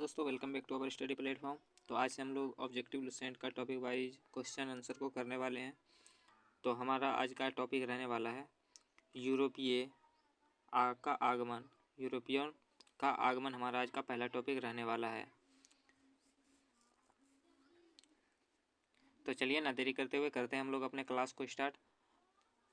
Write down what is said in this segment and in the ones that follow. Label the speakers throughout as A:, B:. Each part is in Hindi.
A: दोस्तों, welcome back to our study platform. तो आज से हम लोग ऑब्जेक्टिव लुसेंट का टॉपिक वाइज क्वेश्चन आंसर को करने वाले हैं। तो हमारा आज का टॉपिक रहने वाला है यूरोपीय का आगमन। यूरोपियन का आगमन हमारा आज का पहला टॉपिक रहने वाला है। तो चलिए ना देरी करते हुए करते हैं हम लोग अपने क्लास को स्टार्ट।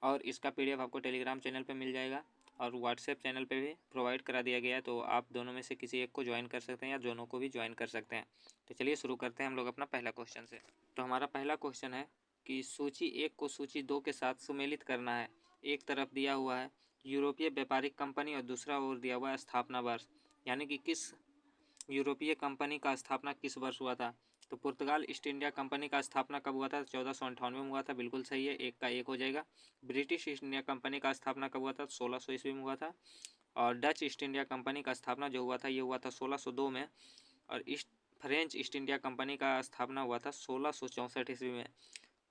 A: और इसका पीडीएफ आपको टेलीग्राम चैनल पे मिल जाएगा और व्हाट्सएप चैनल पे भी प्रोवाइड करा दिया गया है। तो आप दोनों में से किसी एक को ज्वाइन कर सकते हैं या दोनों को भी ज्वाइन कर सकते हैं। तो चलिए शुरू करते हैं हम लोग अपना पहला क्वेश्चन से। तो हमारा पहला क्वेश्चन है कि सूची 1 को सूची 2 के साथ सुमेलित करना है। एक तरफ दिया हुआ है यूरोपीय व्यापारिक कंपनी और दूसरा ओर दिया हुआ है स्थापना वर्ष, यानी कि किस यूरोपीय कंपनी का स्थापना किस वर्ष हुआ था। तो पुर्तगाल ईस्ट इंडिया कंपनी का स्थापना कब हुआ था? 1498 में हुआ था। बिल्कुल सही है, एक का एक हो जाएगा। ब्रिटिश ईस्ट इंडिया कंपनी का स्थापना कब हुआ था? 1600 ईस्वी में हुआ था। और डच ईस्ट इंडिया कंपनी का स्थापना जो हुआ था ये हुआ था 1602 में। और फ्रेंच ईस्ट इंडिया कंपनी का स्थापना हुआ था 1664 ईस्वी में।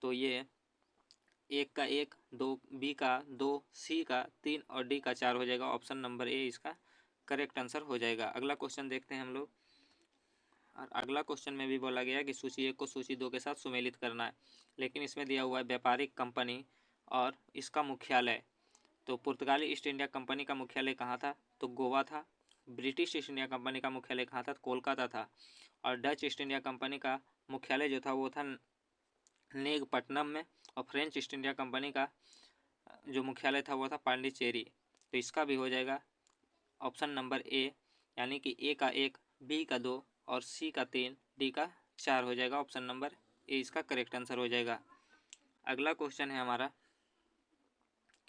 A: तो ये एक का एक, दो बी का दो, सी का 3 और डी का 4 हो जाएगा। ऑप्शन नंबर ए इसका करेक्ट आंसर हो जाएगा। अगला क्वेश्चन देखते हैं हम लोग। और अगला क्वेश्चन में भी बोला गया कि सूची 1 को सूची 2 के साथ सुमेलित करना है, लेकिन इसमें दिया हुआ है व्यापारिक कंपनी और इसका मुख्यालय। तो पुर्तगाली ईस्ट इंडिया कंपनी का मुख्यालय कहाँ था? तो गोवा था। ब्रिटिश ईस्ट इंडिया कंपनी का मुख्यालय कहाँ था? कोलकाता था। और डच ईस्ट इंडिया कंपनी का मुख्यालय जो था वो था नेगपट्टनम में। और फ्रेंच ईस्ट इंडिया कंपनी का जो मुख्यालय था वो था पांडिचेरी। तो इसका भी हो जाएगा ऑप्शन नंबर ए, यानी कि ए का 1, बी का 2 और सी का 3, डी का 4 हो जाएगा। ऑप्शन नंबर ए इसका करेक्ट आंसर हो जाएगा। अगला क्वेश्चन है हमारा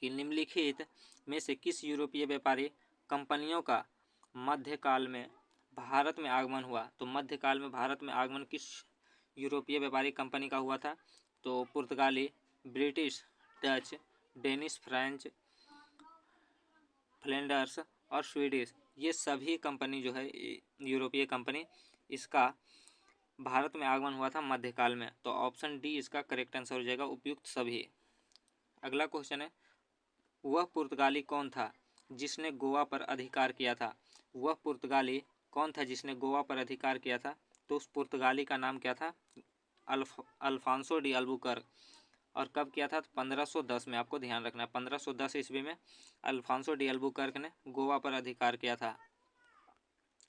A: कि निम्नलिखित में से किस यूरोपीय व्यापारी कंपनियों का मध्यकाल में भारत में आगमन हुआ? तो मध्यकाल में भारत में आगमन किस यूरोपीय व्यापारिक कंपनी का हुआ था? तो पुर्तगाली, British, Dutch, Danish, French, Flanders और स्वीडिश, ये सभी कंपनी जो है यूरोपीय कंपनी, इसका भारत में आगमन हुआ था मध्यकाल में। तो ऑप्शन डी इसका करेक्ट आंसर हो जाएगा, उपयुक्त सभी। अगला क्वेश्चन है वह पुर्तगाली कौन था जिसने गोवा पर अधिकार किया था? वह पुर्तगाली कौन था जिसने गोवा पर अधिकार किया था? तो उस पुर्तगाली का नाम क्या था? Alfonso de Albuquerque. और कब किया था? 1510 में। आपको ध्यान रखना है 1510 ईस्वी में अल्फांसो डी अल्बुकर्क ने गोवा पर अधिकार किया था।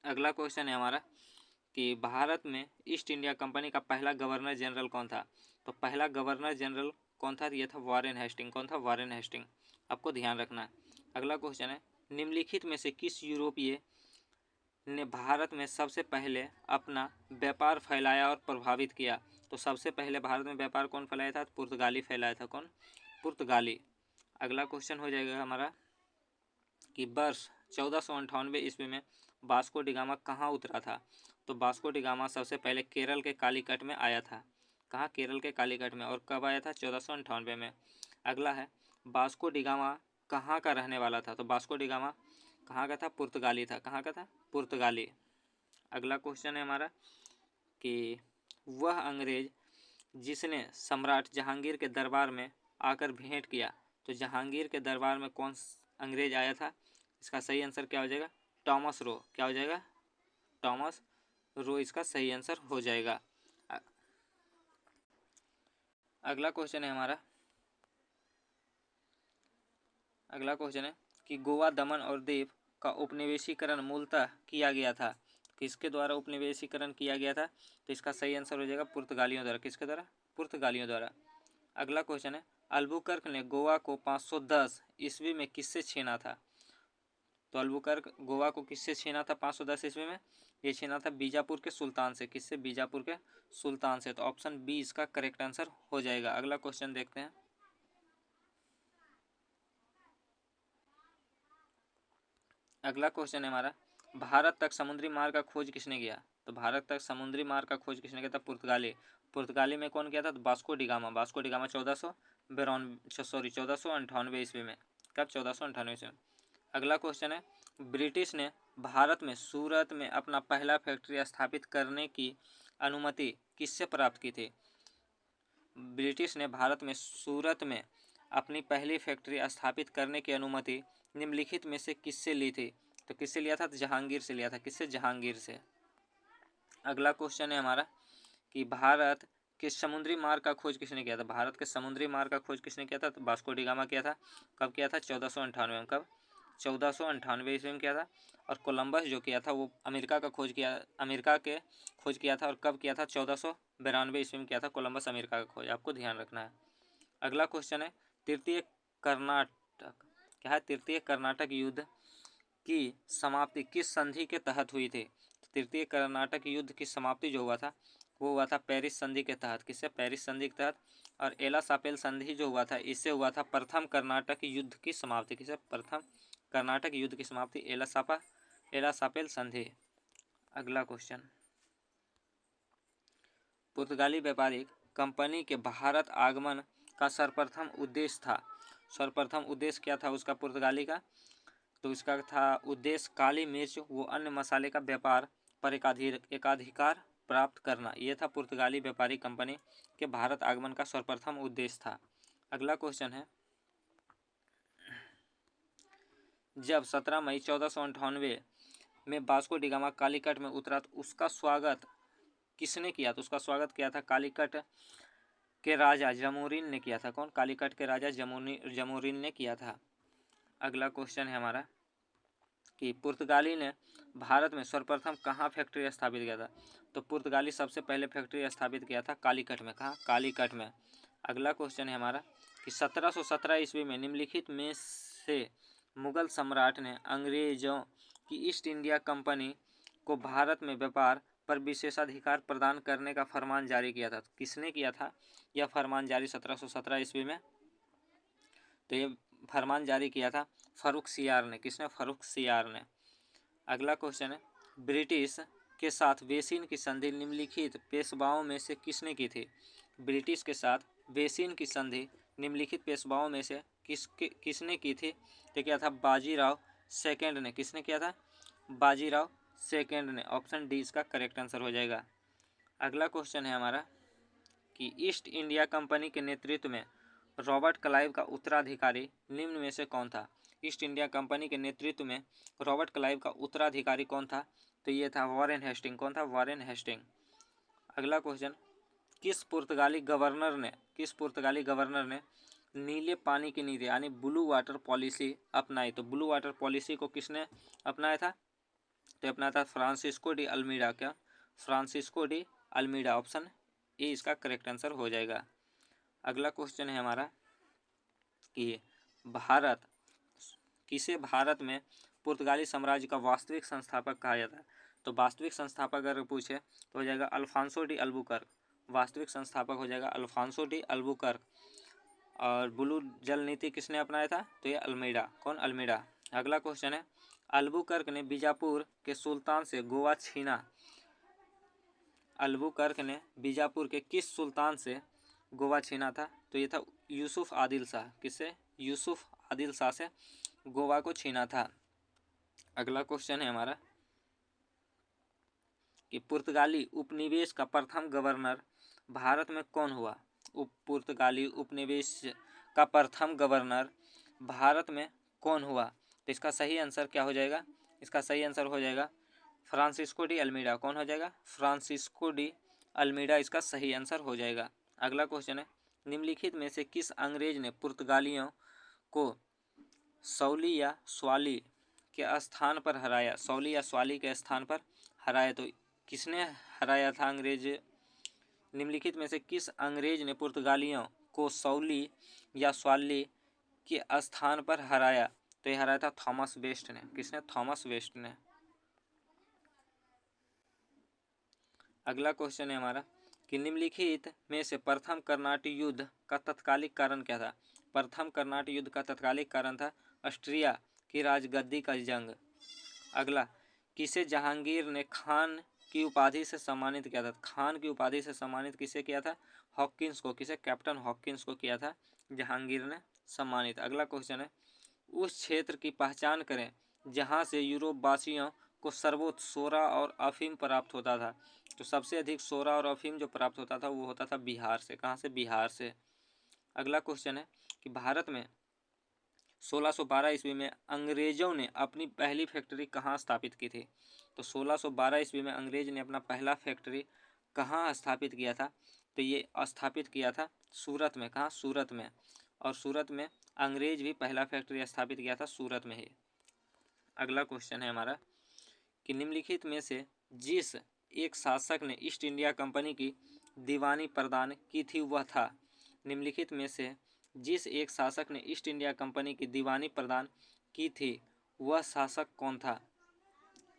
A: अगला क्वेश्चन है हमारा कि भारत में ईस्ट इंडिया कंपनी का पहला गवर्नर जनरल कौन था? तो पहला गवर्नर जनरल कौन था? यह था वॉरेन हेस्टिंग। कौन था? Warren Hasting. आपको ध्यान रखना है। अगला क्वेश्चन है निम्नलिखित में से किस यूरोपीय ने भारत में सबसे पहले अपना व्यापार फैलाया और प्रभावित किया? तो सबसे पहले भारत में व्यापार कौन फैलाया था? पुर्तगाली फैलाया था। कौन? पुर्तगाली। अगला क्वेश्चन हो जाएगा हमारा कि वर्ष 1498 ईस्वी में वास्को डी गामा कहाँ उतरा था? तो वास्को डी गामा सबसे पहले केरल के कालीकट में आया था। कहाँ? केरल के कालीकट में। और कब आया था? 1498 में। अगला है वास्को डी गामा कहाँ का रहने वाला था? तो वास्को डी गामा कहाँ का था? पुर्तगाली था। कहाँ का था? पुर्तगाली। अगला क्वेश्चन है हमारा कि वह अंग्रेज जिसने सम्राट जहांगीर के दरबार में आकर भेंट किया, तो जहांगीर के दरबार में कौन अंग्रेज आया था? इसका सही आंसर क्या हो जाएगा? Thomas Roe. क्या हो जाएगा? टॉमस रो इसका सही आंसर हो जाएगा। अगला क्वेश्चन है हमारा, अगला क्वेश्चन है कि गोवा, दमन और दीव का उपनिवेशीकरण मूलतः किया गया था। किसके द्वारा उपनिवेशीकरण किया गया था? तो इसका सही आंसर हो जाएगा पुर्तगालियों द्वारा। किसके द्वारा? पुर्तगालियों द्वारा। अगला क्वेश्चन है अल्बुकर्क ने गोवा को 510 ईस्वी में किससे छीना था? तो अल्बुकर्क गोवा को किससे छीना था 510 ईस्वी में? ये छीना था बीजापुर के सुल्तान से। किससे? बीजापुर के सुल्तान से। तो ऑप्शन बी इसका करेक्ट आंसर हो जाएगा। अगला क्वेश्चन देखते हैं। अगला क्वेश्चन है हमारा भारत तक समुद्री मार्ग का खोज किसने किया? तो भारत तक समुद्री मार्ग का खोज किसने किया था? पुर्तगाली। पुर्तगाली में कौन किया था? तो Vasco D gamma. Vasco D gamma 1498 ईस्वी में। कब? 1498 ईस्वी में। अगला क्वेश्चन है ब्रिटिश ने भारत में सूरत में अपना पहला फैक्ट्री स्थापित करने की अनुमति किससे प्राप्त की थी? ब्रिटिश ने भारत में सूरत में अपनी पहली फैक्ट्री स्थापित करने की अनुमति निम्नलिखित में से किससे ली थी? तो किससे लिया था? तो जहांगीर से लिया था। किससे? जहांगीर से। अगला क्वेश्चन है हमारा कि भारत के समुद्री मार्ग का खोज किसने किया था। भारत के समुद्री मार्ग का खोज किसने किया था। तो वास्को डी गामा किया था। कब किया था। 1498 में। कब। 1498 ईस्वी में किया था। और कोलंबस जो किया था वो अमेरिका के खोज किया था। और कब किया था। 1492 ईस्वी में किया था कोलंबस अमेरिका का खोज। आपको ध्यान रखना है। अगला क्वेश्चन है तृतीय कर्नाटक क्या है। तृतीय कर्नाटक युद्ध की समाप्ति किस संधि के तहत हुई थी। तृतीय कर्नाटक युद्ध की समाप्ति जो हुआ था वो हुआ था पेरिस संधि के तहत। किससे। पेरिस संधि के तहत। और एला सापेल संधि जो हुआ था इससे हुआ था प्रथम कर्नाटक युद्ध की समाप्ति। किससे। प्रथम कर्नाटक युद्ध की समाप्ति एला सापेल संधि। अगला क्वेश्चन पुर्तगाली व्यापारिक कंपनी के भारत आगमन का सर्वप्रथम उद्देश्य था। सर्वप्रथम उद्देश्य क्या था उसका पुर्तगाली का। तो इसका था उद्देश्य काली मिर्च व अन्य मसाले का व्यापार पर एकाधिकार प्राप्त करना। यह था पुर्तगाली व्यापारी कंपनी के भारत आगमन का सर्वप्रथम उद्देश्य था। अगला क्वेश्चन है जब 17 मई 1498 में वास्को डी गामा कालीकट में उतरा तो उसका स्वागत किसने किया। तो उसका स्वागत किया था कालीकट के राजा जमोरिन ने किया था। कौन। कालीकट के राजा जमोरिन ने किया था। अगला क्वेश्चन है हमारा कि पुर्तगाली ने भारत में सर्वप्रथम कहाँ फैक्ट्री स्थापित किया था। तो पुर्तगाली सबसे पहले फैक्ट्री स्थापित किया था कालीकट में। कहाँ। कालीकट में। अगला क्वेश्चन है हमारा कि 1717 ईस्वी में निम्नलिखित में से मुगल सम्राट ने अंग्रेजों की ईस्ट इंडिया कंपनी को भारत में व्यापार पर विशेषाधिकार प्रदान करने का फरमान जारी किया था। किसने किया था यह फरमान जारी 1717 ईस्वी में। तो ये फरमान जारी किया था फर्रुखसियार ने। किसने। फर्रुखसियार ने। अगला क्वेश्चन है ब्रिटिश के साथ वेसिन की संधि निम्नलिखित पेशवाओं में से किसने की थी। ब्रिटिश के साथ वेसिन की संधि निम्नलिखित पेशवाओं में से किसने की थी। तो क्या था। बाजीराव सेकंड ने। किसने किया था। बाजीराव सेकंड ने। ऑप्शन डी इसका करेक्ट आंसर हो जाएगा। अगला क्वेश्चन है हमारा कि ईस्ट इंडिया कंपनी के नेतृत्व में रॉबर्ट क्लाइव का उत्तराधिकारी निम्न में से कौन था। ईस्ट इंडिया कंपनी के नेतृत्व में रॉबर्ट क्लाइव का उत्तराधिकारी कौन था। तो ये था वॉरेन हेस्टिंग। कौन था। Warren Hasting. अगला क्वेश्चन किस पुर्तगाली गवर्नर ने नीले पानी की नीति यानी ब्लू वाटर पॉलिसी अपनाई। तो ब्लू वाटर पॉलिसी को किसने अपनाया था। तो अपनाया था फ्रांसिस्को डी अल्मीडा। क्या। Francisco de Almeida. Option A इसका करेक्ट आंसर हो जाएगा। अगला क्वेश्चन है हमारा कि किसे भारत में पुर्तगाली साम्राज्य का वास्तविक संस्थापक कहा जाता है। तो वास्तविक संस्थापक अगर पूछे तो हो जाएगा अल्फांसो डी अल्बुकर्क। वास्तविक संस्थापक हो जाएगा अल्फांसो डी अल्बुकर्क। और ब्लू जल नीति किसने अपनाया था। तो ये अल्मीडा। कौन। अल्मीडा। अगला क्वेश्चन है अल्बुकर्क ने बीजापुर के सुल्तान से गोवा छीना। अल्बुकर्क ने बीजापुर के किस सुल्तान से गोवा छीना था। तो ये था यूसुफ आदिल शाह। किससे। यूसुफ आदिल शाह से गोवा को छीना था। अगला क्वेश्चन है हमारा कि पुर्तगाली उपनिवेश का प्रथम गवर्नर भारत में कौन हुआ। पुर्तगाली उपनिवेश का प्रथम गवर्नर भारत में कौन हुआ। तो इसका सही आंसर क्या हो जाएगा। इसका सही आंसर हो जाएगा फ्रांसिस्को डी अल्मीडा। कौन हो जाएगा। फ्रांसिस्को डी अल्मीडा इसका सही आंसर हो जाएगा। अगला क्वेश्चन है निम्नलिखित में से किस अंग्रेज ने पुर्तगालियों को सौली या स्वाली के स्थान पर हराया। सौली या स्वाली के स्थान पर हराया। तो किसने हराया था अंग्रेज। निम्नलिखित में से किस अंग्रेज ने पुर्तगालियों को सौली या स्वाली के स्थान पर हराया। तो यह हराया था थॉमस वेस्ट ने। किसने। थॉमस वेस्ट ने। अगला क्वेश्चन है हमारा कि निम्नलिखित में से प्रथम कर्नाटक युद्ध का तत्कालिक कारण क्या था। प्रथम कर्नाटक युद्ध का तत्कालिक कारण था ऑस्ट्रिया की राजगद्दी का जंग। अगला किसे जहांगीर ने खान की उपाधि से सम्मानित किया था। खान की उपाधि से सम्मानित किसे किया था। हॉकिंस को। किसे। कैप्टन हॉकिंस को किया था जहांगीर ने सम्मानित। अगला क्वेश्चन है उस क्षेत्र की पहचान करें जहां से यूरोप वासियों को सर्वोच्च सोरा और अफीम प्राप्त होता था। तो सबसे अधिक सोरा और अफीम जो प्राप्त होता था वो होता था बिहार से। कहाँ से। बिहार से। अगला क्वेश्चन है कि भारत में 1612 ईस्वी में अंग्रेजों ने अपनी पहली फैक्ट्री कहाँ स्थापित की थी। तो 1612 ईस्वी में अंग्रेज ने अपना पहला फैक्ट्री कहाँ स्थापित किया था? तो ये स्थापित किया था सूरत में। कहाँ? सूरत में। और सूरत में अंग्रेज भी पहला फैक्ट्री स्थापित किया था सूरत में ही। अगला क्वेश्चन है हमारा कि निम्नलिखित में से जिस एक शासक ने ईस्ट इंडिया कंपनी की दीवानी प्रदान की थी वह था। निम्नलिखित में से जिस एक शासक ने ईस्ट इंडिया कंपनी की दीवानी प्रदान की थी वह शासक कौन था?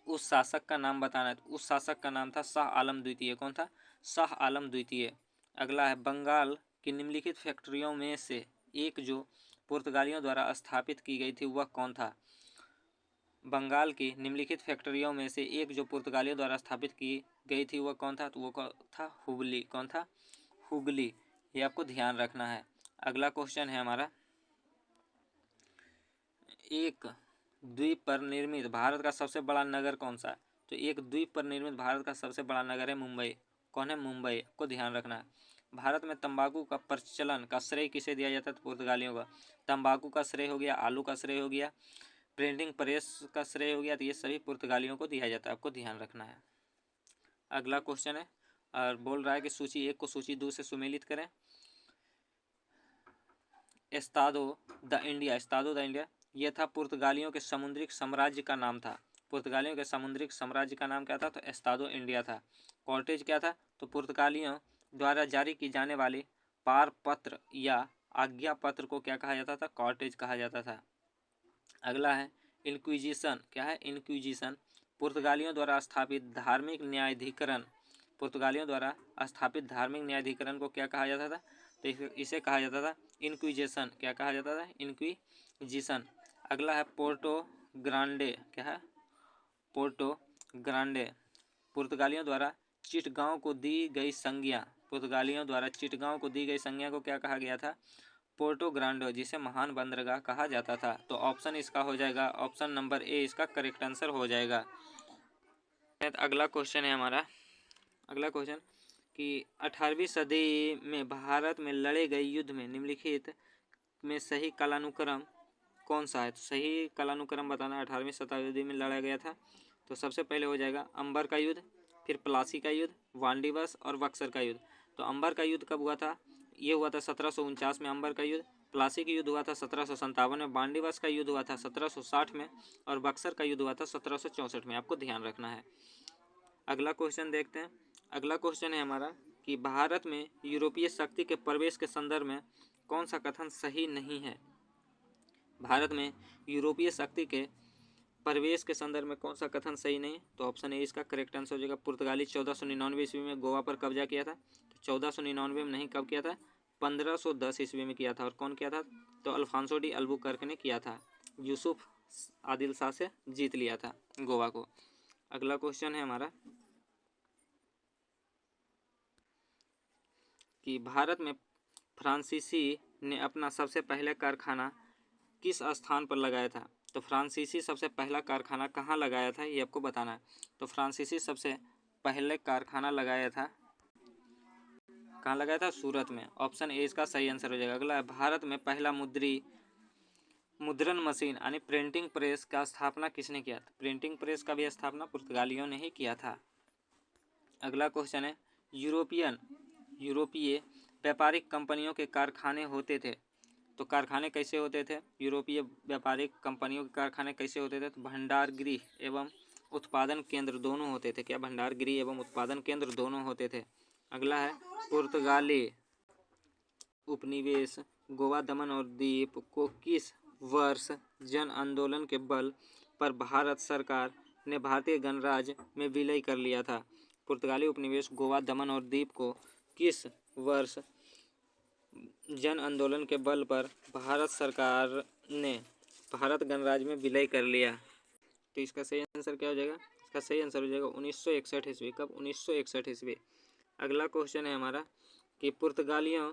A: उस शासक का नाम बताना है। उस शासक का नाम था शाह आलम द्वितीय। कौन था? शाह आलम द्वितीय। अगला है बंगाल की निम्नलिखित फैक्ट्रियों में से एक जो पुर्तगालियों द्वारा स्थापित की गई थी वह कौन था? बंगाल की निम्नलिखित फैक्ट्रियों में से एक जो पुर्तगालियों द्वारा स्थापित की गई थी वह कौन था? तो वो था हुगली। कौन था? हुगली। ये आपको ध्यान रखना है। अगला क्वेश्चन है हमारा, एक द्वीप पर निर्मित भारत का सबसे बड़ा नगर कौन सा है? तो एक द्वीप पर निर्मित भारत का सबसे बड़ा नगर है मुंबई। कौन है? मुंबई को ध्यान रखना है। भारत में तंबाकू का प्रचलन का श्रेय किसे दिया जाता है? पुर्तगालियों का। तंबाकू का श्रेय हो गया, आलू का श्रेय हो गया, प्रिंटिंग प्रेस का श्रेय हो गया, तो ये सभी पुर्तगालियों को दिया जाता है, आपको ध्यान रखना है। अगला क्वेश्चन है और बोल रहा है कि सूची 1 को सूची 2 से सुमेलित करें। Estado the India, Estado the India यह था पुर्तगालियों के समुद्री साम्राज्य का नाम था। पुर्तगालियों के समुद्री साम्राज्य का नाम क्या था? तो एस्तादो इंडिया था। कॉर्टेज क्या था? तो पुर्तगालियों द्वारा जारी की जाने वाली पारपत्र या आज्ञा पत्र को क्या कहा जाता था? कॉर्टेज कहा जाता था। अगला है इंक्विजिशन। क्या है? इंक्विजिशन पुर्तगालियों द्वारा स्थापित धार्मिक न्यायाधिकरण। पुर्तगालियों द्वारा स्थापित धार्मिक न्यायाधिकरण को क्या कहा जाता था? तो इसे कहा जाता था इंक्विजिशन। क्या कहा जाता था? इंक्विजिशन। अगला है पोर्टो ग्रांडे। क्या है? पोर्टो ग्रांडे पुर्तगालियों द्वारा चिटगांव को दी गई संज्ञा। पुर्तगालियों द्वारा चिटगांव को दी गई संज्ञा को क्या कहा गया था? पोर्टो ग्रांडो, जिसे महान बंदरगाह कहा जाता था। तो ऑप्शन इसका हो जाएगा, ऑप्शन नंबर ए इसका करेक्ट आंसर हो जाएगा। अगला क्वेश्चन है हमारा, अगला क्वेश्चन कि 18वीं सदी में भारत में लड़े गए युद्ध में निम्नलिखित में सही कालानुक्रम कौन सा है? तो सही कालानुक्रम बताना। 18वीं शताब्दी में लड़ा गया था तो सबसे पहले हो जाएगा अंबर का युद्ध, फिर प्लासी का युद्ध, वांडीवस और बक्सर का युद्ध। तो अंबर का युद्ध कब हुआ था? ये हुआ था 1749 में अंबर का युद्ध। प्लासी का युद्ध हुआ था 1757 में। वांडीवस का युद्ध हुआ था 1760 में और बक्सर का युद्ध हुआ था 1764 में। आपको ध्यान रखना है। अगला क्वेश्चन देखते हैं। अगला क्वेश्चन है हमारा कि भारत में यूरोपीय शक्ति के प्रवेश के संदर्भ में कौन सा कथन सही नहीं है? भारत में यूरोपीय शक्ति के प्रवेश के संदर्भ में कौन सा कथन सही नहीं है? तो ऑप्शन ए इसका करेक्ट आंसर हो जाएगा। पुर्तगाली 1499 ईस्वी में गोवा पर कब्जा किया था। तो 1499 में नहीं, कब किया था? 1510 ईस्वी में किया था। और कौन किया था? तो अल्फांसो डी अल्बुकर्क ने किया था। यूसुफ आदिल शाह से जीत लिया था गोवा को। अगला क्वेश्चन है हमारा कि भारत में फ्रांसीसी ने अपना सबसे पहले कारखाना किस स्थान पर लगाया था? तो फ्रांसीसी सबसे पहला कारखाना कहाँ लगाया था ये आपको बताना है। तो फ्रांसीसी सबसे पहले कारखाना लगाया था, कहाँ लगाया था? सूरत में। ऑप्शन ए इसका सही आंसर हो जाएगा। अगला है भारत में पहला मुद्रण मशीन यानी प्रिंटिंग प्रेस का स्थापना किसने किया था? प्रिंटिंग प्रेस का भी स्थापना पुर्तगालियों ने ही किया था। अगला क्वेश्चन है यूरोपीय व्यापारिक कंपनियों के कारखाने होते थे। तो कारखाने कैसे होते थे? यूरोपीय व्यापारिक कंपनियों के कारखाने कैसे होते थे? तो भंडार गृह एवं उत्पादन केंद्र दोनों होते थे। क्या? भंडार गृह एवं उत्पादन केंद्र दोनों होते थे। अगला है पुर्तगाली उपनिवेश गोवा, दमन और दीप को किस वर्ष जन आंदोलन के बल पर भारत सरकार ने भारतीय गणराज्य में विलय कर लिया था? पुर्तगाली उपनिवेश गोवा, दमन और दीप को किस वर्ष जन आंदोलन के बल पर भारत सरकार ने भारत गणराज्य में विलय कर लिया? तो इसका सही आंसर क्या हो जाएगा? इसका सही आंसर हो जाएगा 1961 ईस्वी। कब? 1961 ईस्वी। अगला क्वेश्चन है हमारा कि पुर्तगालियों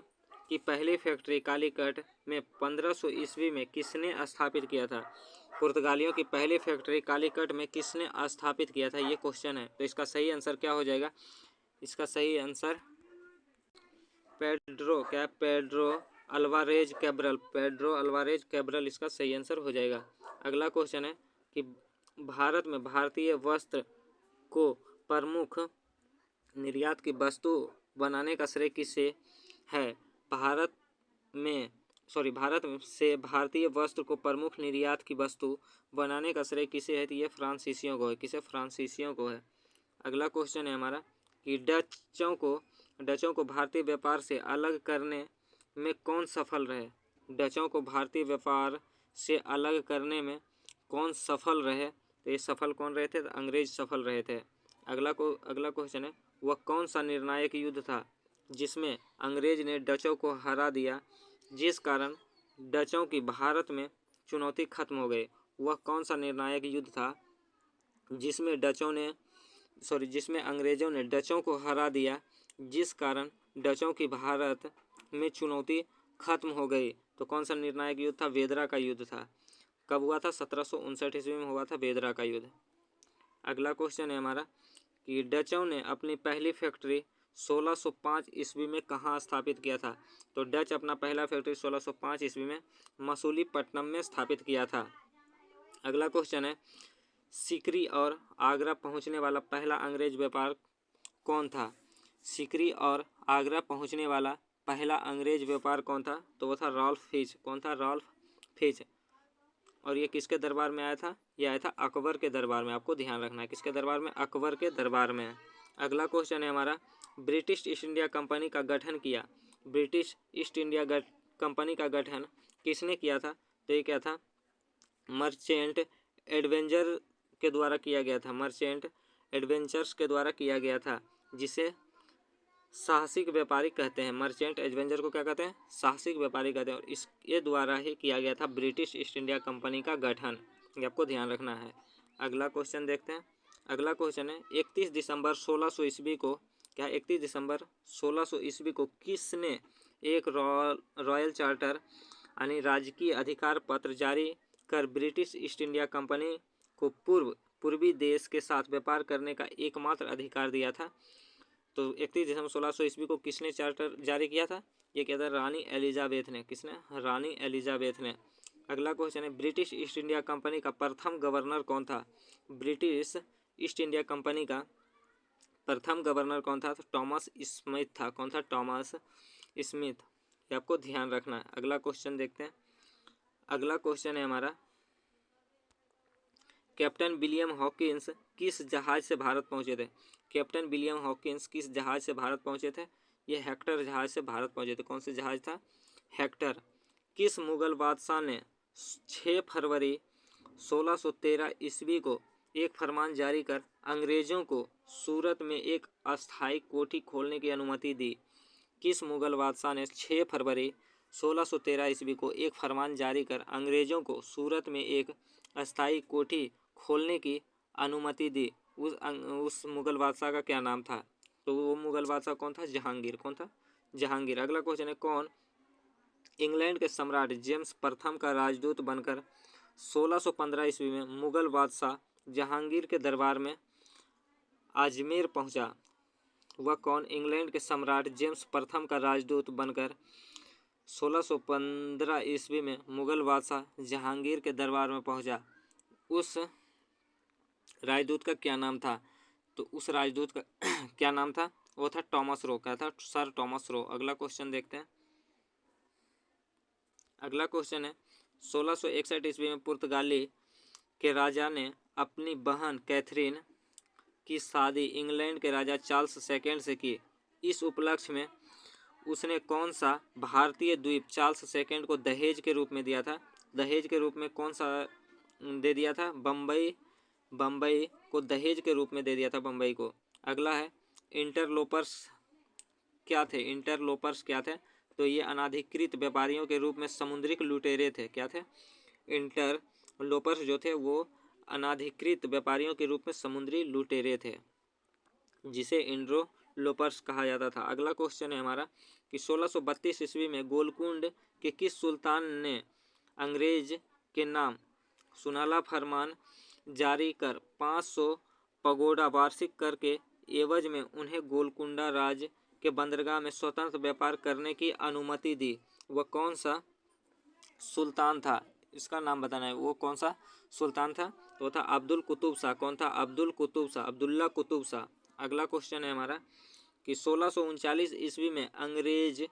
A: की पहली फैक्ट्री कालीकट में 1500 ईस्वी में किसने स्थापित किया था? पुर्तगालियों की पहली फैक्ट्री कालीकट में किसने स्थापित किया था? ये क्वेश्चन है। तो इसका सही आंसर क्या हो जाएगा? इसका सही आंसर पेड्रो, क्या? Pedro Alvarez Cabral. Pedro Alvarez Cabral इसका सही आंसर हो जाएगा। अगला क्वेश्चन है कि भारत में भारतीय वस्त्र को प्रमुख निर्यात की वस्तु बनाने का श्रेय किसे है? भारत से भारतीय वस्त्र को प्रमुख निर्यात की वस्तु बनाने का श्रेय किसे है? तो ये फ्रांसीसियों को है। किसे? फ्रांसीसियों को है। अगला क्वेश्चन है हमारा कि डचों को भारतीय व्यापार से अलग करने में कौन सफल रहे? डचों को भारतीय व्यापार से अलग करने में कौन सफल रहे? तो ये सफल कौन रहे थे? तो अंग्रेज सफल रहे थे। अगला क्वेश्चन है वह कौन सा निर्णायक युद्ध था जिसमें अंग्रेज ने डचों को हरा दिया, जिस कारण डचों की भारत में चुनौती खत्म हो गई? वह कौन सा निर्णायक युद्ध था जिसमें अंग्रेजों ने डचों को हरा दिया, जिस कारण डचों की भारत में चुनौती खत्म हो गई? तो कौन सा निर्णायक युद्ध था? वेदरा का युद्ध था। कब हुआ था? 1759 ईस्वी में हुआ था वेदरा का युद्ध। अगला क्वेश्चन है हमारा कि डचों ने अपनी पहली फैक्ट्री 1605 ईस्वी में कहाँ स्थापित किया था? तो डच अपना पहला फैक्ट्री 1605 ईस्वी में मसूलीपट्टनम में स्थापित किया था। अगला क्वेश्चन है सीकरी और आगरा पहुंचने वाला पहला अंग्रेज व्यापार कौन था? सीकरी और आगरा पहुंचने वाला पहला अंग्रेज व्यापार कौन था? तो वो था रॉल्फ फिच। कौन था? Ralph Fitch. और ये किसके दरबार में आया था? ये आया था अकबर के दरबार में। आपको ध्यान रखना है किसके दरबार में? अकबर के दरबार में। अगला क्वेश्चन है हमारा ब्रिटिश ईस्ट इंडिया कंपनी का गठन किया। ब्रिटिश ईस्ट इंडिया कंपनी का गठन किसने किया था? तो ये क्या था? मर्चेंट एडवेंचर के द्वारा किया गया था। मर्चेंट एडवेंचर्स के द्वारा किया गया था, जिसे साहसिक व्यापारी कहते हैं। मर्चेंट एडवेंचर को क्या कहते हैं? साहसिक व्यापारी कहते हैं। और इसके द्वारा ही किया गया था ब्रिटिश ईस्ट इंडिया कंपनी का गठन। ये आपको ध्यान रखना है। अगला क्वेश्चन देखते हैं। अगला क्वेश्चन है 31 दिसंबर 1600 ईस्वी को 31 दिसंबर 1600 ईस्वी को किसने एक रॉयल चार्टर यानी राजकीय अधिकार पत्र जारी कर ब्रिटिश ईस्ट इंडिया कंपनी को पूर्वी देश के साथ व्यापार करने का एकमात्र अधिकार दिया था? तो 31 दिसंबर 1600 ईस्वी को किसने चार्टर जारी किया था? ये क्या था? रानी एलिजाबेथ ने। किसने? रानी एलिजाबेथ ने। अगला क्वेश्चन है ब्रिटिश ईस्ट इंडिया कंपनी का प्रथम गवर्नर कौन था? ब्रिटिश ईस्ट इंडिया कंपनी का प्रथम गवर्नर कौन था? तो टॉमस स्मिथ था। कौन था? Thomas Smith. ये आपको ध्यान रखना है। अगला क्वेश्चन देखते हैं। अगला क्वेश्चन है हमारा कैप्टन विलियम हॉकिंस किस जहाज से भारत पहुंचे थे? कैप्टन विलियम हॉकिंस किस जहाज से भारत पहुंचे थे? ये हेक्टर जहाज से भारत पहुंचे थे। कौन सा जहाज था? हेक्टर। किस मुगल बादशाह ने 6 फरवरी 1613 ईस्वी को एक फरमान जारी कर अंग्रेजों को सूरत में एक अस्थायी कोठी खोलने की अनुमति दी? किस मुगल बादशाह ने 6 फरवरी 1613 ईस्वी को एक फरमान जारी कर अंग्रेजों को सूरत में एक अस्थायी कोठी खोलने की अनुमति दी? उस मुगल बादशाह का क्या नाम था? तो वो मुगल बादशाह कौन था? जहांगीर। कौन था? जहांगीर। अगला क्वेश्चन है कौन इंग्लैंड के सम्राट जेम्स प्रथम का राजदूत बनकर 1615 ईस्वी में मुगल बादशाह जहांगीर के दरबार में अजमेर पहुंचा? वह कौन इंग्लैंड के सम्राट जेम्स प्रथम का राजदूत बनकर 1615 ईस्वी में मुगल बादशाह जहांगीर के दरबार में पहुंचा? उस राजदूत का क्या नाम था? तो उस राजदूत का क्या नाम था? वो था टॉमस रो। क्या था? Sir Thomas Roe. अगला क्वेश्चन देखते हैं। अगला क्वेश्चन है 1661 ईस्वी में पुर्तगाली के राजा ने अपनी बहन कैथरीन की शादी इंग्लैंड के राजा चार्ल्स सेकेंड से की। इस उपलक्ष्य में उसने कौन सा भारतीय द्वीप चार्ल्स सेकेंड को दहेज के रूप में दिया था? दहेज के रूप में कौन सा दे दिया था? बम्बई को दहेज के रूप में दे दिया था, बम्बई को। अगला है इंटरलोपर्स क्या थे? इंटरलोपर्स क्या थे? तो ये अनाधिकृत व्यापारियों के रूप में समुद्री लुटेरे थे। क्या थे? इंटरलोपर्स जो थे वो अनाधिकृत व्यापारियों के रूप में समुद्री लुटेरे थे, जिसे इंटरलोपर्स कहा जाता था। अगला क्वेश्चन है हमारा कि 1632 ईस्वी में गोलकुंड के किस सुल्तान ने अंग्रेज के नाम सुनाला फरमान जारी कर 500 पगोडा वार्षिक कर के एवज में उन्हें गोलकुंडा राज्य के बंदरगाह में स्वतंत्र व्यापार करने की अनुमति दी? वह कौन सा सुल्तान था? इसका नाम बताना है। वो कौन सा सुल्तान था? तो था अब्दुल कुतुब शाह। कौन था? अब्दुल कुतुब शाह, अब्दुल्ला कुतुब शाह। अगला क्वेश्चन है हमारा कि 1639 ईस्वी में अंग्रेज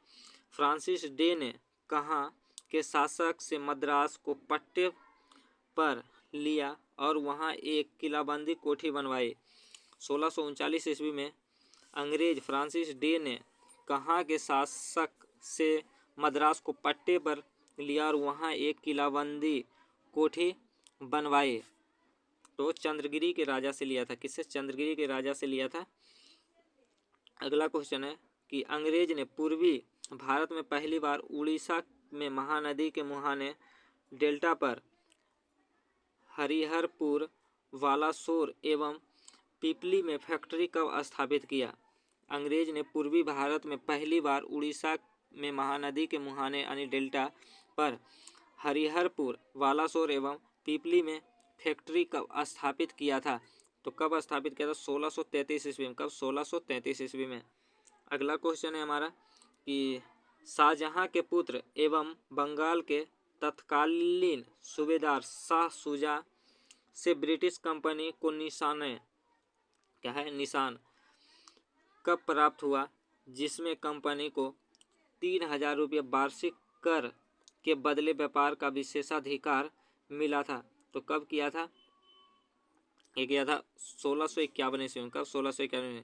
A: फ्रांसिस डे ने कहाँ के शासक से मद्रास को पट्टे पर लिया और वहाँ एक किलाबंदी कोठी बनवाई? 1639 ईस्वी में अंग्रेज फ्रांसिस डे ने कहाँ के शासक से मद्रास को पट्टे पर लिया और वहाँ एक किलाबंदी कोठी बनवाई? तो चंद्रगिरी के राजा से लिया था। किससे? चंद्रगिरी के राजा से लिया था। अगला क्वेश्चन है कि अंग्रेज ने पूर्वी भारत में पहली बार उड़ीसा में महानदी के मुहाने डेल्टा पर हरिहरपुर, वालासोर एवं पिपली में फैक्ट्री कब स्थापित किया? अंग्रेज ने पूर्वी भारत में पहली बार उड़ीसा में महानदी के मुहाने यानी डेल्टा पर हरिहरपुर, वालासोर एवं पिपली में फैक्ट्री कब स्थापित किया था? तो कब स्थापित किया था? 1633 ईस्वी में। कब? 1633 ईस्वी में। अगला क्वेश्चन है हमारा कि शाहजहां के पुत्र एवं बंगाल के तत्कालीन सूबेदार शाह शुजा से ब्रिटिश कंपनी को निशान क्या है? निशान कब प्राप्त हुआ जिसमें कंपनी को 3000 रुपये वार्षिक कर के बदले व्यापार का विशेषाधिकार मिला था? तो कब किया था? ये किया था 1651 ईस्वी में। कब? 1651 में।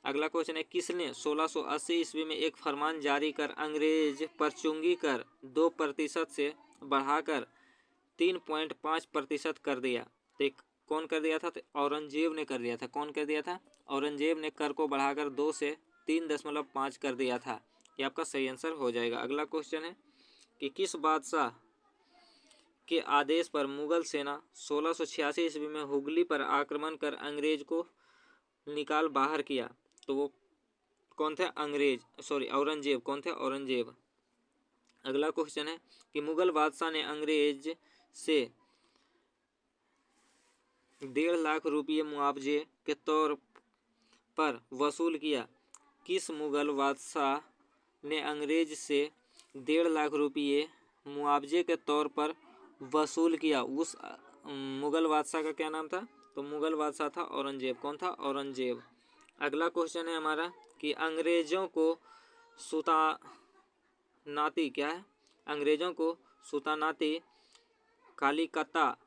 A: अगला क्वेश्चन है किसने 1680 ईस्वी में एक फरमान जारी कर अंग्रेज पर चुंगी कर 2% से बढ़ाकर 3.5% कर दिया? तो कौन कर दिया था? तो औरंगजेब ने कर दिया था। कौन कर दिया था? औरंगजेब ने कर को बढ़ाकर 2 से 3.5 कर दिया था। ये आपका सही आंसर हो जाएगा। अगला क्वेश्चन है कि किस बादशाह के आदेश पर मुगल सेना 1686 ईस्वी में हुगली पर आक्रमण कर अंग्रेज को निकाल बाहर किया? तो वो कौन थे? औरंगजेब। कौन थे? औरंगजेब। अगला क्वेश्चन है कि मुगल बादशाह ने अंग्रेज से 1.5 लाख रुपये मुआवजे के तौर पर वसूल किया? किस मुगल बादशाह ने अंग्रेज से 1.5 लाख रुपये मुआवजे के तौर पर वसूल किया? उस मुगल बादशाह का क्या नाम था? तो मुगल बादशाह था औरंगजेब। कौन था? औरंगजेब। अगला क्वेश्चन है हमारा कि अंग्रेजों को सुल्तानाती क्या है? अंग्रेजों को सुल्तानाती कालिकता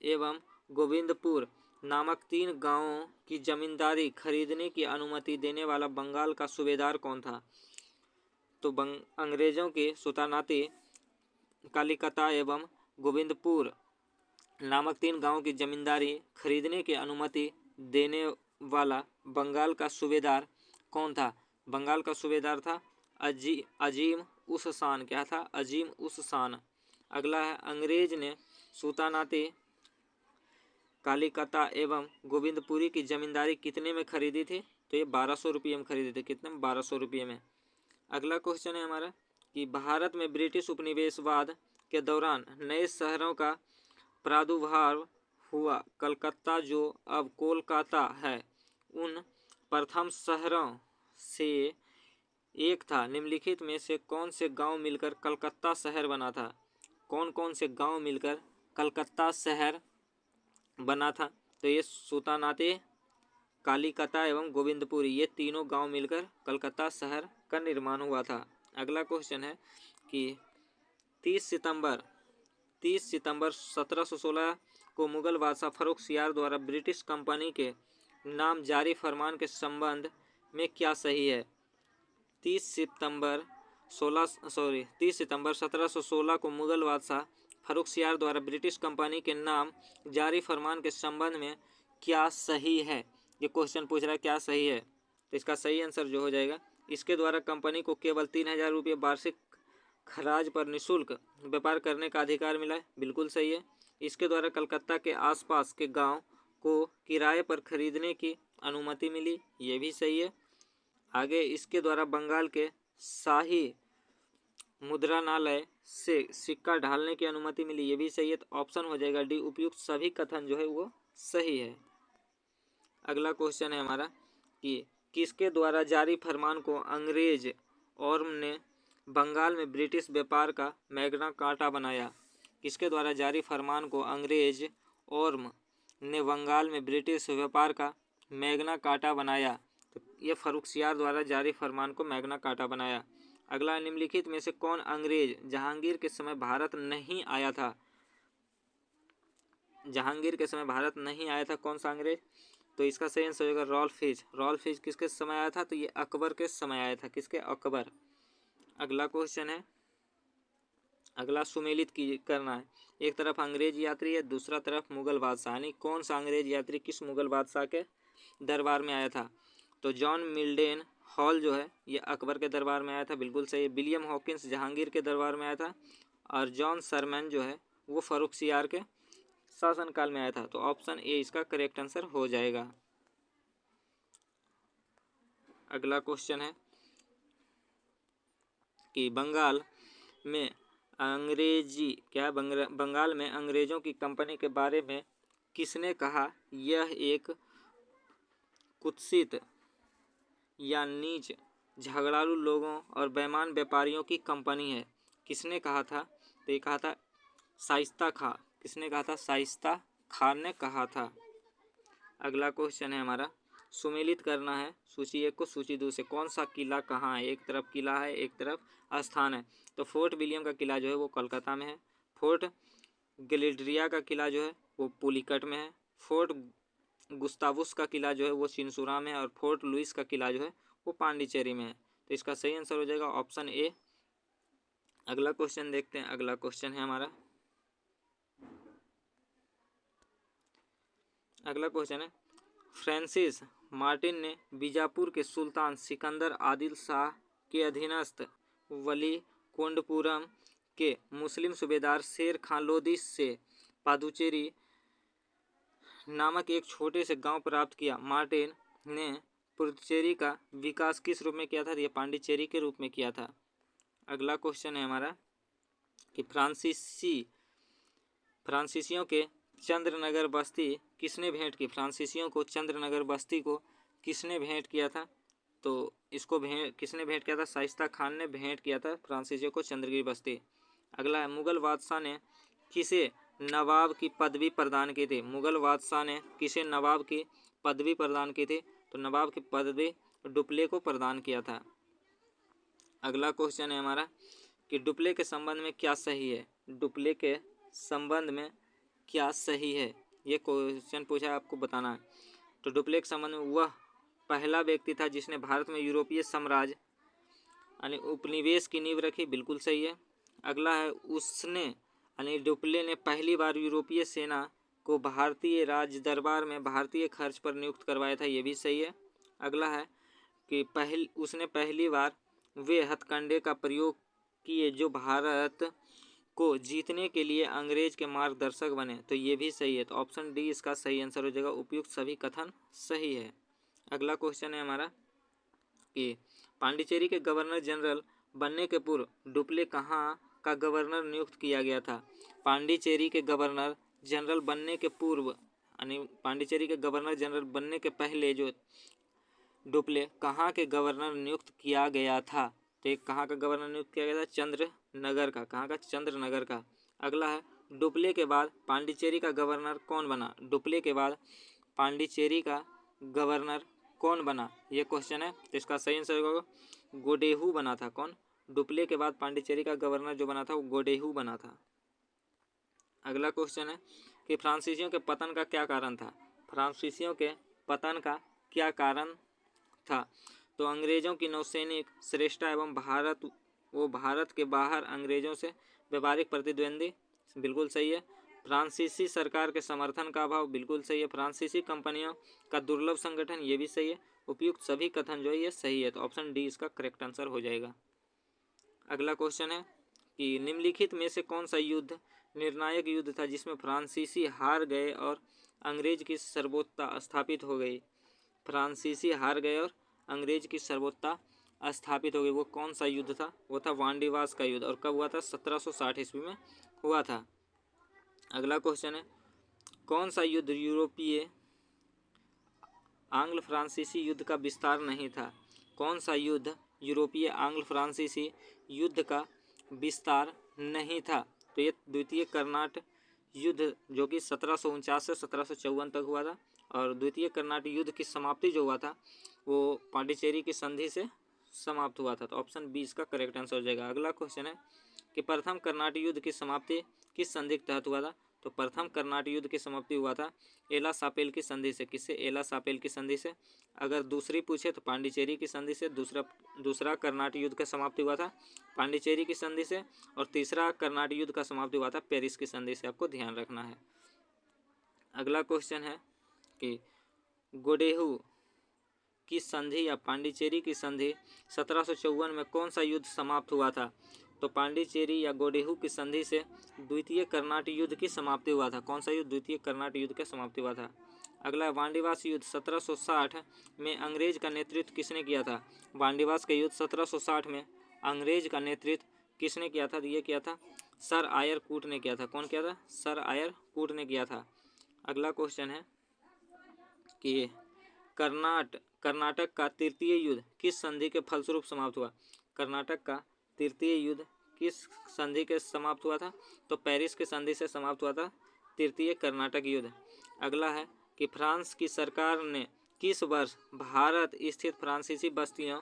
A: एवं गोविंदपुर नामक 3 गांवों की जमींदारी खरीदने की अनुमति देने वाला बंगाल का सूबेदार कौन था? तो अंग्रेजों के सुल्तानाती कालिकता एवं गोविंदपुर नामक 3 गांवों की जमींदारी खरीदने की अनुमति देने वाला बंगाल का सूबेदार कौन था? बंगाल का सूबेदार था अजीम उस शान। क्या था? अजीम उस शान। अगला है अंग्रेज ने सुल्तानाती कालिकता एवं गोविंदपुरी की जमींदारी कितने में खरीदी थी? तो ये 1200 रुपये में खरीदी थी। कितने में? 1200 रुपये में। अगला क्वेश्चन है हमारा कि भारत में ब्रिटिश उपनिवेशवाद के दौरान नए शहरों का प्रादुर्भाव हुआ। कलकत्ता जो अब कोलकाता है उन प्रथम शहरों से एक था। निम्नलिखित में से कौन से गांव मिलकर कलकत्ता शहर बना था? कौन कौन से गांव मिलकर कलकत्ता शहर बना था? तो ये सुल्तानाती कालिकता एवं गोविंदपुरी ये तीनों गांव मिलकर कलकत्ता शहर का निर्माण हुआ था। अगला क्वेश्चन है कि 30 सितंबर 1716 को मुगल बादशाह फर्रुखसियार द्वारा ब्रिटिश कंपनी के नाम जारी फरमान के संबंध में क्या सही है? 30 सितंबर 1716 को मुगल बादशाह फर्रुखसियार द्वारा ब्रिटिश कंपनी के नाम जारी फरमान के संबंध में क्या सही है? ये क्वेश्चन पूछ रहा है क्या सही है। तो इसका सही आंसर जो हो जाएगा, इसके द्वारा कंपनी को केवल 3000 रुपये वार्षिक खराज पर निःशुल्क व्यापार करने का अधिकार मिला है। बिल्कुल सही है। इसके द्वारा कलकत्ता के आसपास के गांव को किराए पर खरीदने की अनुमति मिली। ये भी सही है। आगे इसके द्वारा बंगाल के शाही मुद्रणालय से सिक्का ढालने की अनुमति मिली। ये भी सही है। तो ऑप्शन हो जाएगा डी। उपयुक्त सभी कथन जो है वो सही है। अगला क्वेश्चन है हमारा कि किसके द्वारा जारी फरमान को अंग्रेज और ने बंगाल में ब्रिटिश व्यापार का मैग्ना कार्टा बनाया? किसके द्वारा जारी फरमान को अंग्रेज और ने बंगाल में ब्रिटिश व्यापार का मैग्ना कार्टा बनाया। तो ये फर्रुखसियार द्वारा जारी फरमान को मैग्ना कार्टा बनाया। अगला, निम्नलिखित में से कौन अंग्रेज जहांगीर के समय भारत नहीं आया था? जहांगीर के समय भारत नहीं आया था कौन सा अंग्रेज? तो इसका सही आंसर होगा रॉल्फ फिच। रॉल्फ फिच किसके समय आया था? तो ये अकबर के समय आया था। किसके? अकबर। अगला क्वेश्चन है, अगला सुमेलित की करना है। एक तरफ अंग्रेज यात्री है, दूसरा तरफ मुगल बादशाह, यानी कौन सा अंग्रेज यात्री किस मुगल बादशाह के दरबार में आया था? तो जॉन मिल्डेन हॉल जो है ये अकबर के दरबार में आया था, बिल्कुल सही। विलियम हॉकिंस जहांगीर के दरबार में आया था, और जॉन सरमैन जो है वो फर्रुखसियार के शासनकाल में आया था। तो ऑप्शन ए इसका करेक्ट आंसर हो जाएगा। अगला क्वेश्चन है कि बंगाल में बंगाल में अंग्रेजों की कंपनी के बारे में किसने कहा यह एक कुत्सित या नीच, झगड़ालू लोगों और बेईमान व्यापारियों की कंपनी है? किसने कहा था? तो ये कहा था शाइस्ता खां। किसने कहा था? शाइस्ता खान ने कहा था। अगला क्वेश्चन है हमारा, सुमेलित करना है सूची 1 को सूची 2 से। कौन सा किला कहाँ है? एक तरफ किला है, एक तरफ स्थान है। तो फोर्ट विलियम का किला जो है वो कोलकाता में है। फोर्ट गैलिड्रिया का किला जो है वो पुलिकट में है। फोर्ट गुस्तावुस का किला जो है वो चिंसुरा में है, और फोर्ट लुइस का किला जो है वो पांडिचेरी में है। तो इसका सही आंसर हो जाएगा ऑप्शन ए। अगला क्वेश्चन देखते हैं। अगला क्वेश्चन है हमारा, अगला क्वेश्चन है, फ्रांसिस मार्टिन ने बीजापुर के सुल्तान सिकंदर आदिल शाह के अधीनस्थ वलीकोंडपुरम के मुस्लिम सूबेदार शेर खान लोदी से पादुचेरी नामक एक छोटे से गांव प्राप्त किया। मार्टिन ने पुडुचेरी का विकास किस रूप में किया था? ये पांडिचेरी के रूप में किया था। अगला क्वेश्चन है हमारा कि फ्रांसीसियों के चंद्रनगर बस्ती किसने भेंट की? फ्रांसीसियों को चंद्रनगर बस्ती को किसने भेंट किया था? तो इसको किसने भेंट किया था? शाइस्ता खान ने भेंट किया था फ्रांसीसियों को चंद्रगिरी बस्ती। अगला है, मुगल बादशाह ने किसे नवाब की पदवी प्रदान की थी? मुगल बादशाह ने किसे नवाब की पदवी प्रदान की थी? तो नवाब की पदवी डुप्ले को प्रदान किया था। अगला क्वेश्चन है हमारा कि डुप्ले के संबंध में क्या सही है? डुप्ले के संबंध में क्या सही है? ये क्वेश्चन पूछा है, आपको बताना है। तो डुप्ले के संबंध में वह पहला व्यक्ति था जिसने भारत में यूरोपीय साम्राज्य यानी उपनिवेश की नींव रखी, बिल्कुल सही है। अगला है, उसने यानी डुप्ले ने पहली बार यूरोपीय सेना को भारतीय राज दरबार में भारतीय खर्च पर नियुक्त करवाया था, ये भी सही है। अगला है कि उसने पहली बार वे हथकंडे का प्रयोग किए जो भारत को जीतने के लिए अंग्रेज के मार्गदर्शक बने, तो ये भी सही है। तो ऑप्शन डी इसका सही आंसर हो जाएगा। उपयुक्त सभी कथन सही है। अगला क्वेश्चन है हमारा कि पांडिचेरी के गवर्नर जनरल बनने के पूर्व डुप्ले कहाँ का गवर्नर नियुक्त किया गया था? पांडिचेरी के गवर्नर जनरल बनने के पूर्व यानी पांडिचेरी के गवर्नर जनरल बनने के पहले जो डुप्ले कहाँ के गवर्नर नियुक्त किया गया था? तो एक कहाँ का गवर्नर नियुक्त किया गया था? चंद्रनगर का। कहाँ का? चंद्रनगर का। अगला है, डुप्ले के बाद पांडिचेरी का गवर्नर कौन बना? डुप्ले के बाद पांडिचेरी का गवर्नर कौन बना? ये क्वेश्चन है। तो इसका सही आंसर होगा गोडेहू बना था। कौन? डुप्ले के बाद पांडिचेरी का गवर्नर जो बना था वो गोडेहू बना था। अगला क्वेश्चन है कि फ्रांसीसियों के पतन का क्या कारण था? फ्रांसीसियों के पतन का क्या कारण था? तो अंग्रेजों की नौसैनिक श्रेष्ठता एवं भारत के बाहर अंग्रेजों से व्यापारिक प्रतिद्वंदी, बिल्कुल सही है। फ्रांसीसी सरकार के समर्थन का अभाव, बिल्कुल सही है। फ्रांसीसी कंपनियों का दुर्लभ संगठन, ये भी सही है। उपयुक्त सभी कथन जो है ये सही है। तो ऑप्शन डी इसका करेक्ट आंसर हो जाएगा। अगला क्वेश्चन है कि निम्नलिखित में से कौन सा युद्ध निर्णायक युद्ध था जिसमें फ्रांसीसी हार गए और अंग्रेज की सर्वोत्ता स्थापित हो गई? फ्रांसीसी हार गए और अंग्रेज की सर्वोत्ता स्थापित हो गई, वो कौन सा युद्ध था? वो था वांडीवास का युद्ध। और कब हुआ था? 1760 ईस्वी में हुआ था। अगला क्वेश्चन है, कौन सा युद्ध यूरोपीय आंग्ल फ्रांसीसी युद्ध का विस्तार नहीं था? कौन सा युद्ध यूरोपीय आंग्ल फ्रांसीसी युद्ध का विस्तार नहीं था? तो ये द्वितीय कर्नाट युद्ध जो कि 1749 से 1754 तक हुआ था, और द्वितीय कर्नाटक युद्ध की समाप्ति जो हुआ था वो पांडिचेरी की संधि से समाप्त हुआ था। तो ऑप्शन बी इसका करेक्ट आंसर हो जाएगा। अगला क्वेश्चन है कि प्रथम कर्नाटक युद्ध की समाप्ति किस संधि के तहत हुआ था? तो प्रथम कर्नाटक युद्ध की समाप्ति हुआ था एला सापेल की संधि से। किससे? एला सापेल की संधि से। अगर दूसरी पूछे तो पांडिचेरी की संधि से। दूसरा कर्नाटक युद्ध का समाप्ति हुआ था पांडिचेरी की संधि से, और तीसरा कर्नाटक युद्ध का समाप्ति हुआ था पेरिस की संधि से। आपको ध्यान रखना है। अगला क्वेश्चन है कि गोडेहू की संधि या पांडिचेरी की संधि 1754 में कौन सा युद्ध समाप्त हुआ था? तो पांडिचेरी या गोडेहू की संधि से द्वितीय कर्नाटक युद्ध की समाप्ति हुआ था। कौन सा युद्ध? द्वितीय कर्नाटक युद्ध की समाप्ति हुआ था। अगला वांडीवास युद्ध 1760 में अंग्रेज का नेतृत्व किसने किया था? वांडीवास का युद्ध 1760 में अंग्रेज का नेतृत्व किसने किया था? ये किया था सर आयर कूट ने किया था। कौन किया था? सर आयर कूट ने किया था। अगला क्वेश्चन है कि कर्नाटक का तृतीय युद्ध किस संधि के फलस्वरूप समाप्त हुआ? कर्नाटक का तृतीय युद्ध किस संधि के समाप्त हुआ था? तो पेरिस की संधि से समाप्त हुआ था तृतीय कर्नाटक युद्ध। अगला है कि फ्रांस की सरकार ने किस वर्ष भारत स्थित फ्रांसीसी बस्तियों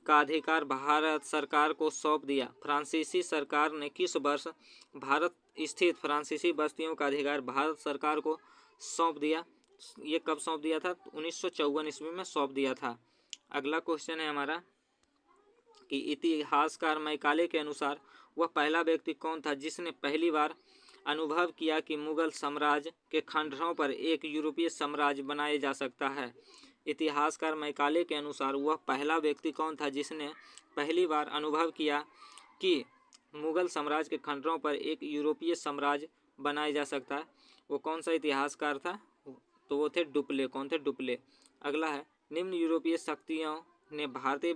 A: का अधिकार भारत सरकार को सौंप दिया? फ्रांसीसी सरकार ने किस वर्ष भारत स्थित फ्रांसीसी बस्तियों का अधिकार भारत सरकार को सौंप दिया? ये कब सौंप दिया था? 1954 ईस्वी में सौंप दिया था। अगला क्वेश्चन है हमारा कि इतिहासकार मैकाले के अनुसार वह पहला व्यक्ति कौन था जिसने पहली बार अनुभव किया कि मुगल साम्राज्य के खंडरों पर एक यूरोपीय साम्राज्य बनाया जा सकता है? इतिहासकार मैकाले के अनुसार वह पहला व्यक्ति कौन था जिसने पहली बार अनुभव किया कि मुगल साम्राज्य के खंडरों पर एक यूरोपीय साम्राज्य बनाया जा सकता है? वो कौन सा इतिहासकार था? तो वो थे डुप्ले। कौन थे? डुप्ले। अगला है निम्न यूरोपीय शक्तियों ने भारतीय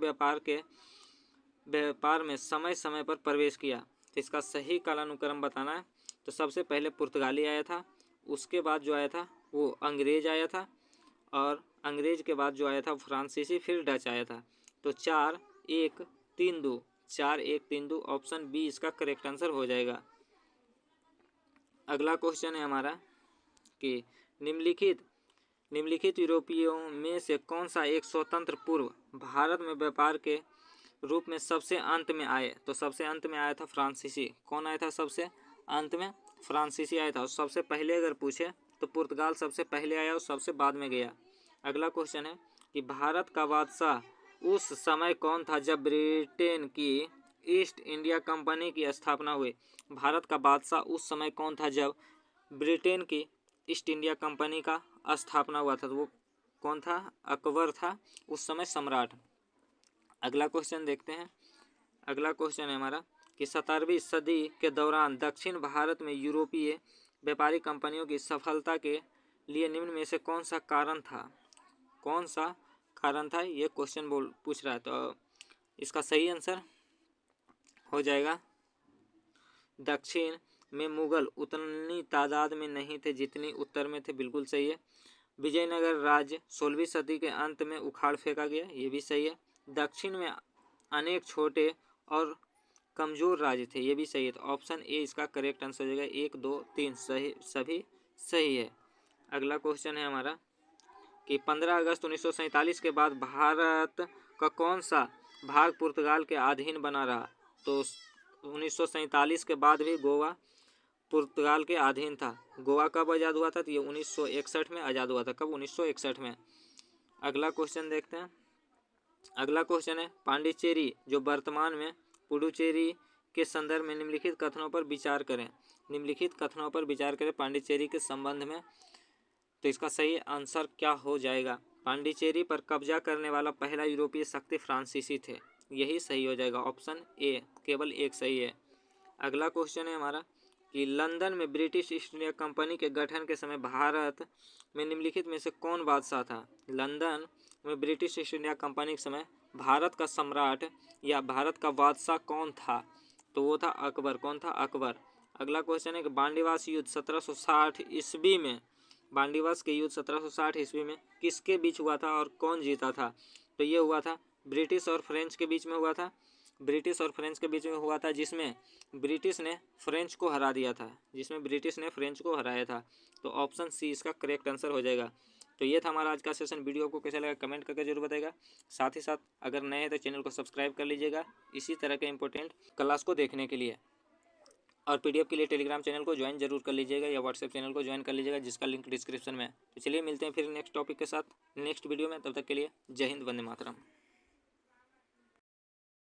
A: व्यापार में समय समय पर प्रवेश किया। तो इसका सही कालानुक्रम बताना है। तो सबसे पहले पुर्तगाली आया था, उसके बाद जो आया था वो अंग्रेज आया था, और अंग्रेज के बाद जो आया था फ्रांसीसी, फिर डच आया था। तो 4-1-3-2 4-1-3-2 ऑप्शन बी इसका करेक्ट आंसर हो जाएगा। अगला क्वेश्चन है हमारा कि निम्नलिखित यूरोपियों में से कौन सा एक स्वतंत्र पूर्व भारत में व्यापार के रूप में सबसे अंत में आए? तो सबसे अंत में आया था फ्रांसीसी। कौन आया था सबसे अंत में? फ्रांसीसी आया था। और सबसे पहले अगर पूछे तो पुर्तगाल सबसे पहले आया और सबसे बाद में गया। अगला क्वेश्चन है कि भारत का बादशाह उस समय कौन था जब ब्रिटेन की ईस्ट इंडिया कंपनी की स्थापना हुई? भारत का बादशाह उस समय कौन था जब ब्रिटेन की ईस्ट इंडिया कंपनी का स्थापना हुआ था? तो वो कौन था? अकबर था उस समय सम्राट। अगला क्वेश्चन देखते हैं। अगला क्वेश्चन है हमारा कि 17वीं सदी के दौरान दक्षिण भारत में यूरोपीय व्यापारी कंपनियों की सफलता के लिए निम्न में से कौन सा कारण था? कौन सा कारण था? ये क्वेश्चन पूछ रहा है। तो इसका सही आंसर हो जाएगा दक्षिण में मुगल उतनी तादाद में नहीं थे जितनी उत्तर में थे। बिल्कुल सही है। विजयनगर राज्य 16वीं सदी के अंत में उखाड़ फेंका गया। ये भी सही है। दक्षिण में अनेक छोटे और कमज़ोर राज्य थे। ये भी सही है। तो ऑप्शन ए इसका करेक्ट आंसर हो जाएगा। 1, 2, 3 सही, सभी सही है। अगला क्वेश्चन है हमारा कि 15 अगस्त 1947 के बाद भारत का कौन सा भाग पुर्तगाल के अधीन बना रहा? तो 1947 के बाद भी गोवा पुर्तगाल के अधीन था। गोवा कब आज़ाद हुआ था? तो ये 1961 में आज़ाद हुआ था। कब? 1961 में। अगला क्वेश्चन देखते हैं। अगला क्वेश्चन है पांडिचेरी जो वर्तमान में पुडुचेरी के संदर्भ में निम्नलिखित कथनों पर विचार करें। निम्नलिखित कथनों पर विचार करें पांडिचेरी के संबंध में। तो इसका सही आंसर क्या हो जाएगा? पांडिचेरी पर कब्जा करने वाला पहला यूरोपीय शक्ति फ्रांसीसी थे। यही सही हो जाएगा। ऑप्शन ए केवल एक सही है। अगला क्वेश्चन है हमारा कि लंदन में ब्रिटिश ईस्ट इंडिया कंपनी के गठन के समय भारत में निम्नलिखित में से कौन बादशाह था? लंदन में ब्रिटिश ईस्ट इंडिया कंपनी के समय भारत का सम्राट या भारत का बादशाह कौन था? तो वो था अकबर। कौन था? अकबर। अगला क्वेश्चन है कि बांडीवास युद्ध 1760 ईस्वी में बांडीवास के युद्ध 1760 ईस्वी में किसके बीच हुआ था और कौन जीता था? तो ये हुआ था ब्रिटिश और फ्रेंच के बीच में हुआ था। ब्रिटिश और फ्रेंच के बीच में हुआ था, जिसमें ब्रिटिश ने फ्रेंच को हरा दिया था, जिसमें ब्रिटिश ने फ्रेंच को हराया था। तो ऑप्शन सी इसका करेक्ट आंसर हो जाएगा। तो ये था हमारा आज का सेशन। वीडियो को कैसा लगा कमेंट करके जरूर बताएगा। साथ ही साथ अगर नए हैं तो चैनल को सब्सक्राइब कर लीजिएगा इसी तरह के इंपॉर्टेंट क्लास को देखने के लिए। और पीडीएफ के लिए टेलीग्राम चैनल को ज्वाइन जरूर कर लीजिएगा या व्हाट्सएप चैनल को ज्वाइन कर लीजिएगा, जिसका लिंक डिस्क्रिप्शन में है। तो चलिए मिलते हैं फिर नेक्स्ट टॉपिक के साथ नेक्स्ट वीडियो में। तब तक के लिए जय हिंद, वंदे मातरम।